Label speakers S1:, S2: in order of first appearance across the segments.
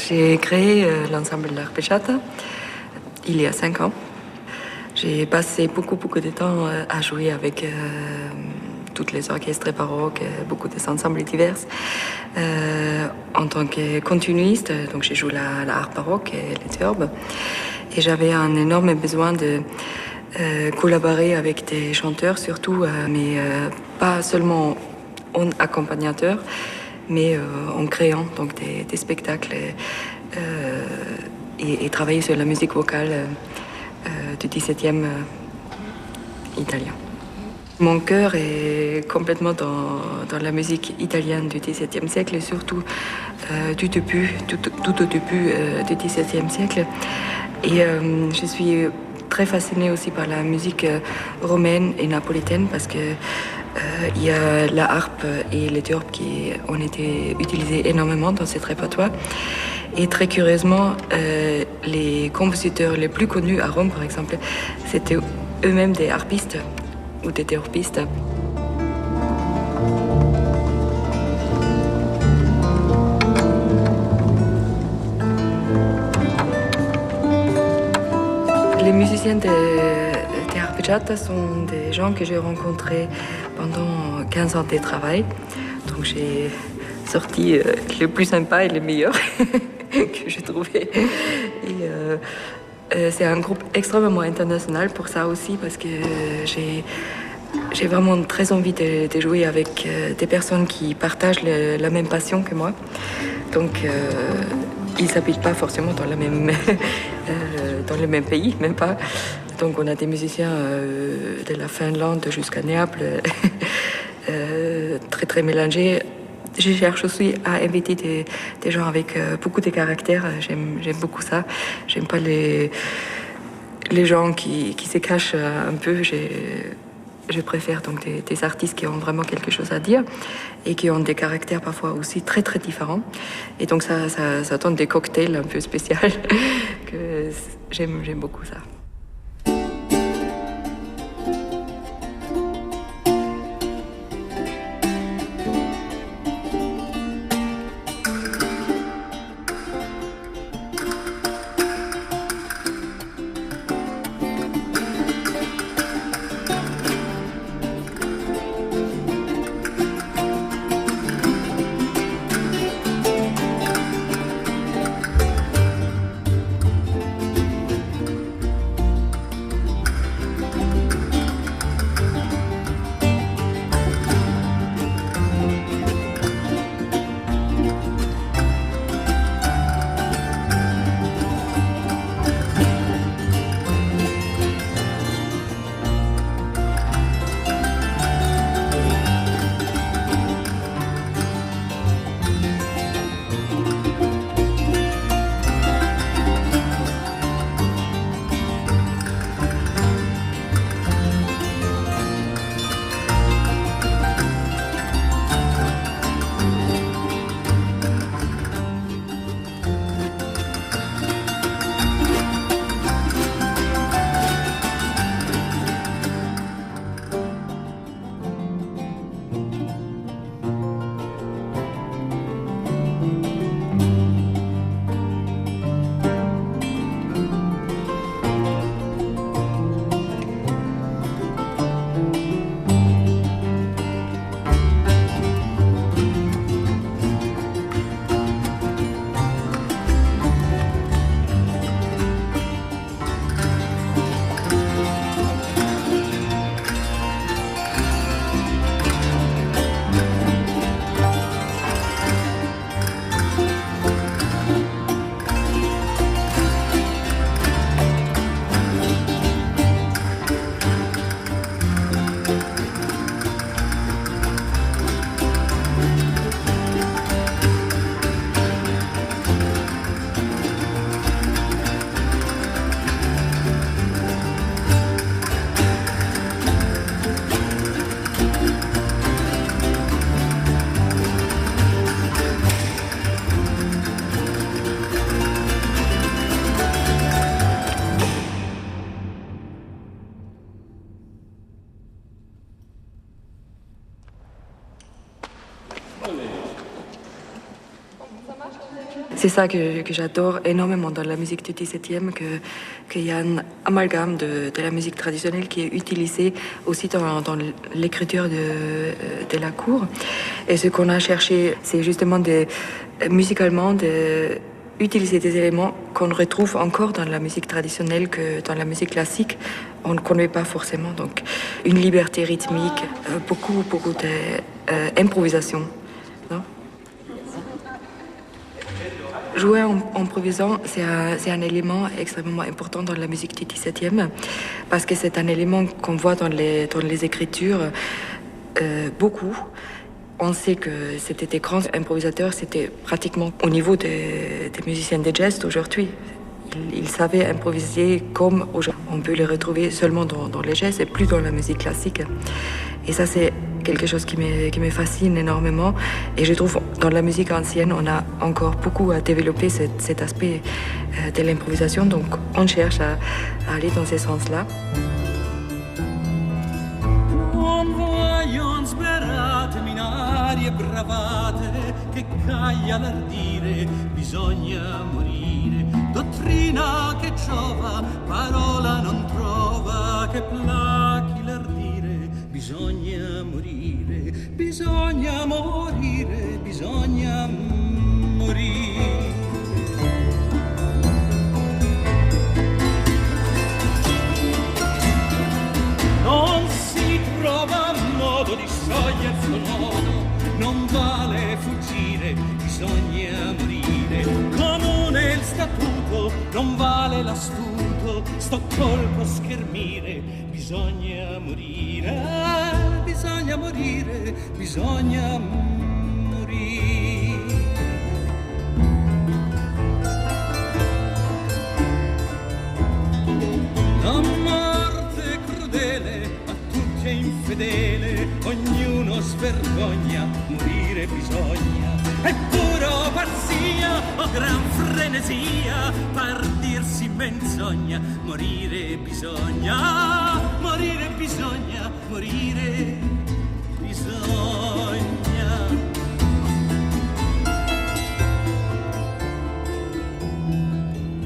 S1: J'ai créé l'ensemble l'Arpeggiata il y a 5 ans. J'ai passé beaucoup de temps à jouer avec toutes les orchestres baroques, beaucoup des ensembles divers. En tant que continuiste, donc j'ai joué la harpe baroque et les turbes. Et j'avais un énorme besoin de collaborer avec des chanteurs surtout, mais pas seulement en accompagnateur, mais en créant donc des spectacles et travailler sur la musique vocale du XVIIe italien. Mon cœur est complètement dans la musique italienne du XVIIe siècle et surtout tout au début du XVIIe siècle. Et je suis très fascinée aussi par la musique romaine et napolitaine parce que il y a la harpe et les turbes qui ont été utilisés énormément dans cette répertoire. Et très curieusement, les compositeurs les plus connus à Rome, par exemple, c'était eux-mêmes des harpistes ou des théorpistes. Les musiciens des Arpeggiata sont des gens que j'ai rencontrés pendant 15 ans de travail. Donc j'ai sorti les plus sympas et les meilleurs que j'ai trouvés. Et c'est un groupe extrêmement international pour ça aussi parce que j'ai vraiment très envie de jouer avec des personnes qui partagent la même passion que moi. Donc ils n'habitent pas forcément dans le même pays, même pas. Donc on a des musiciens de la Finlande jusqu'à Naples, très mélangés. Je cherche aussi à inviter des gens avec beaucoup de caractère. J'aime beaucoup ça. J'aime pas les gens qui se cachent un peu. Je préfère donc des artistes qui ont vraiment quelque chose à dire et qui ont des caractères parfois aussi très différents. Et donc ça donne des cocktails un peu spéciaux que j'aime beaucoup ça. C'est ça que j'adore énormément dans la musique du XVIIe, qu'il y a un amalgame de la musique traditionnelle qui est utilisée aussi dans l'écriture de la cour. Et ce qu'on a cherché, c'est justement musicalement utiliser des éléments qu'on retrouve encore dans la musique traditionnelle que dans la musique classique, on ne connaît pas forcément. Donc une liberté rythmique, beaucoup d'improvisation. Jouer en improvisant, c'est un élément extrêmement important dans la musique du XVIIe, parce que c'est un élément qu'on voit dans les écritures beaucoup. On sait que c'était des grands improvisateurs, c'était pratiquement au niveau des musiciens de jazz d'aujourd'hui. Ils savaient improviser comme aujourd'hui. On peut les retrouver seulement dans les jazz et plus dans la musique classique. Et ça, c'est quelque chose qui me fascine énormément. Et je trouve dans la musique ancienne, on a encore beaucoup à développer cet aspect de l'improvisation. Donc, on cherche à aller dans ce sens-là.
S2: E bravate che caglia l'ardire, bisogna morire. Dottrina che giova, parola non trova, che plachi l'ardire, bisogna morire, bisogna morire, bisogna morire. Non si trova modo di sciogliere il suo nodo, non vale fuggire, bisogna morire. Comune il statuto, non vale l'astuto, sto colpo schermire, bisogna morire, bisogna morire, bisogna morire. La morte crudele a tutti è infedele, ognuno svergogna, morire bisogna. È puro pazzia o gran frenesia, par dirsi menzogna, morire bisogna, morire bisogna, morire bisogna.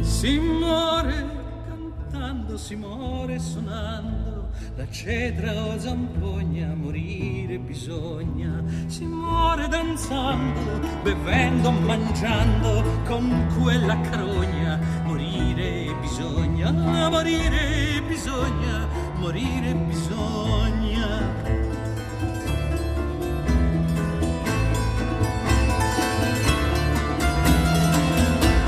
S2: Si muore cantando, si muore suonando, la cedra o zampogna, morire bisogna. Si muore danzando, bevendo, mangiando, con quella carogna, morire bisogna, morire bisogna, morire bisogna.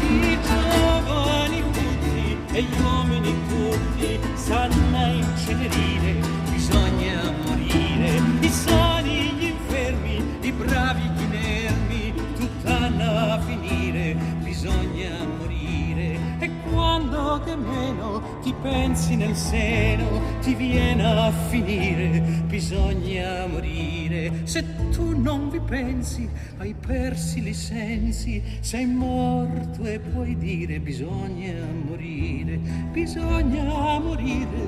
S2: I giovani tutti e gli uomini tutti sanno incenerire, bisogna morire. I sani, gli infermi, i bravi, gli inermi, tutt'hanno a finire, bisogna morire. E quando che meno ti pensi nel seno, ti viene a finire, bisogna morire. Se tu non vi pensi, hai persi i sensi, sei morto e puoi dire bisogna morire, bisogna morire,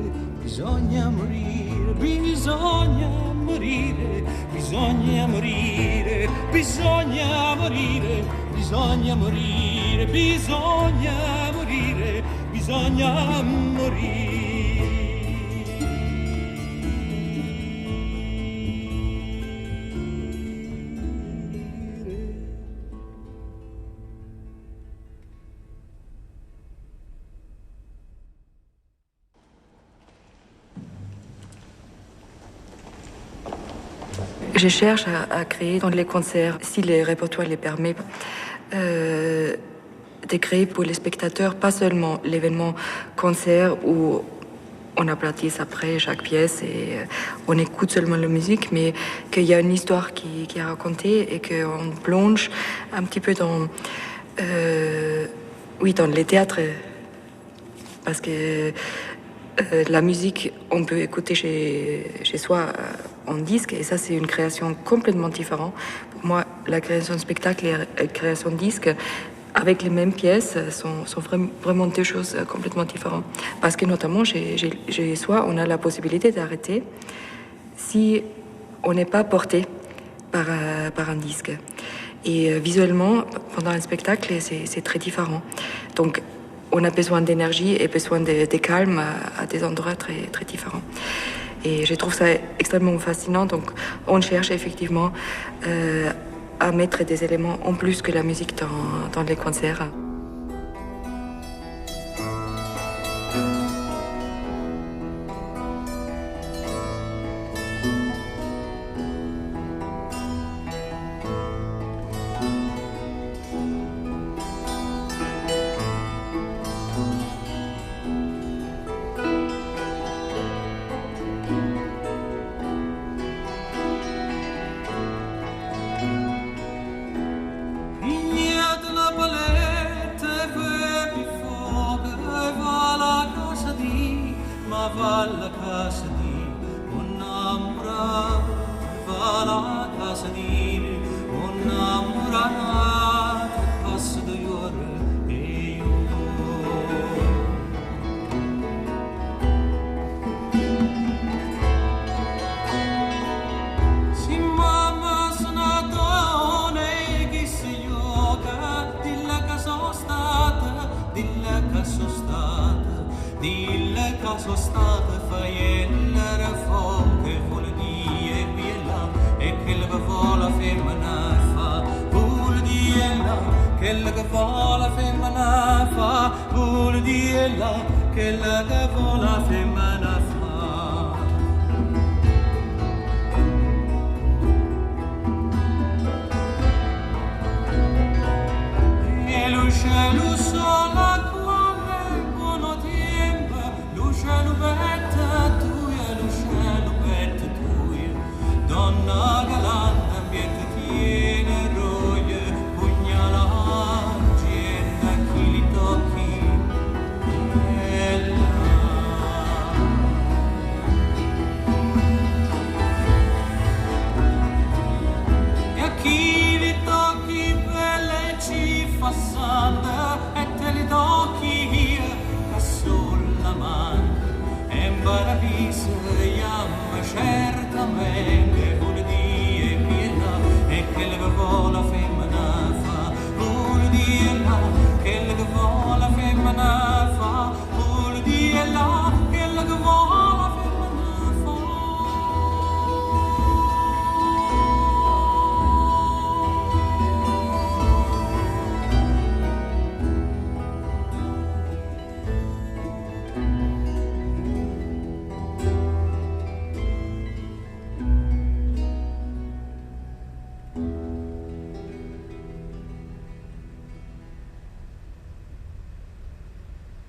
S2: bisogna morire, bisogna morire, bisogna morire, bisogna morire, bisogna morire, bisogna morire, bisogna morire.
S1: Je cherche à créer dans les concerts, si le répertoire le permet, de créer pour les spectateurs pas seulement l'événement concert où on aplatisse après chaque pièce et on écoute seulement la musique, mais qu'il y a une histoire qui est racontée et qu'on plonge un petit peu dans les théâtres. Parce que la musique, on peut écouter chez soi en disque, et ça, c'est une création complètement différente. Pour moi, la création de spectacle et la création de disque, avec les mêmes pièces, sont vraiment deux choses complètement différentes. Parce que notamment, chez soi, on a la possibilité d'arrêter si on n'est pas porté par un disque. Et visuellement, pendant un spectacle, c'est très différent. Donc, on a besoin d'énergie et besoin de calme à des endroits très, très différents. Et je trouve ça extrêmement fascinant. Donc, on cherche effectivement à mettre des éléments en plus que la musique dans les concerts.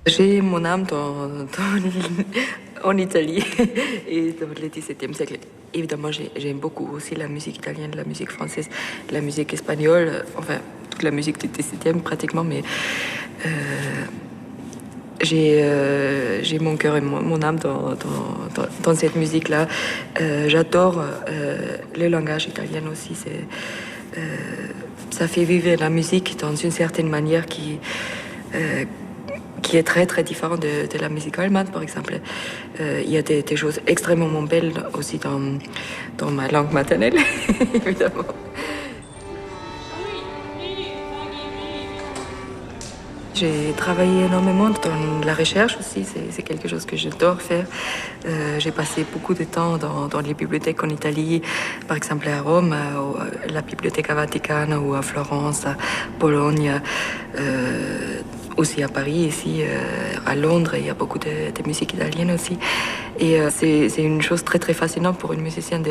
S1: J'ai mon âme en Italie et dans le XVIIe siècle. Évidemment, j'aime beaucoup aussi la musique italienne, la musique française, la musique espagnole, enfin toute la musique du XVIIe pratiquement, mais j'ai mon cœur et mon âme dans cette musique-là. J'adore le langage italien aussi. Ça fait vivre la musique dans une certaine manière qui est très très différent de la musique allemande, par exemple. Il y a des choses extrêmement belles aussi dans ma langue maternelle, évidemment. J'ai travaillé énormément dans la recherche aussi, c'est quelque chose que j'adore faire. J'ai passé beaucoup de temps dans les bibliothèques en Italie, par exemple à Rome, à la Biblioteca Vaticana ou à Florence, à Bologne, aussi à Paris, ici à Londres, il y a beaucoup de musique italienne aussi. Et c'est une chose très très fascinante pour une musicienne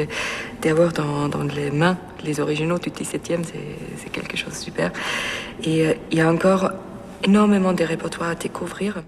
S1: d'avoir dans les mains les originaux du XVIIe, c'est quelque chose de super. Et il y a encore énormément de répertoires à découvrir.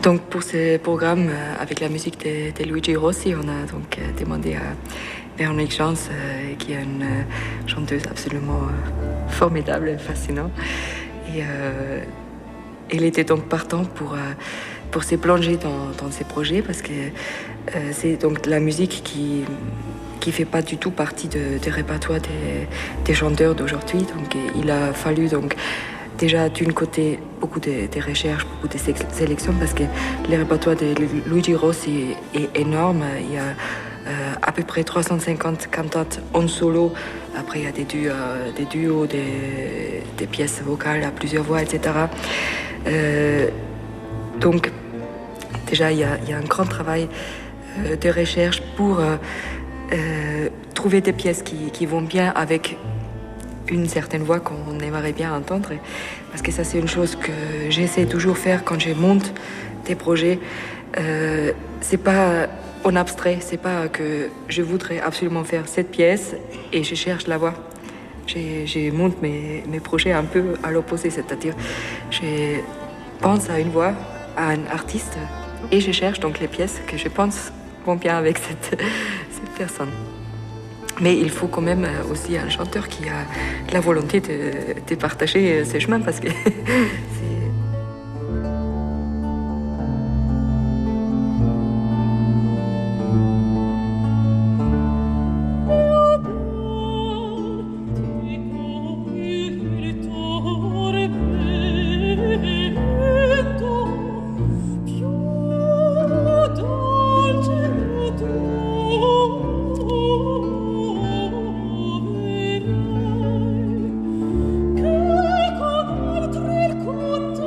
S1: Donc pour ce programme, avec la musique de Luigi Rossi, on a donc demandé à Véronique Jans, qui est une chanteuse absolument formidable et fascinante. Et elle était donc partant pour se plonger dans ces projets parce que c'est donc la musique qui fait pas du tout partie du répertoire des chanteurs d'aujourd'hui. Donc il a fallu donc déjà d'un côté beaucoup de recherches, beaucoup de sélections parce que le répertoire de Luigi Rossi est énorme. Il y a à peu près 350 cantates en solo. Après, il y a des duos, des pièces vocales à plusieurs voix, etc. Donc, déjà, il y a un grand travail de recherche pour trouver des pièces qui vont bien avec une certaine voix qu'on aimerait bien entendre. Parce que ça, c'est une chose que j'essaie toujours de faire quand je monte des projets. C'est pas en abstrait, c'est pas que je voudrais absolument faire cette pièce et je cherche la voix. Je monte mes projets un peu à l'opposé, c'est-à-dire je pense à une voix, à un artiste et je cherche donc les pièces que je pense vont bien avec cette personne. Mais il faut quand même aussi un chanteur qui a la volonté de partager ses chemins parce que
S2: Con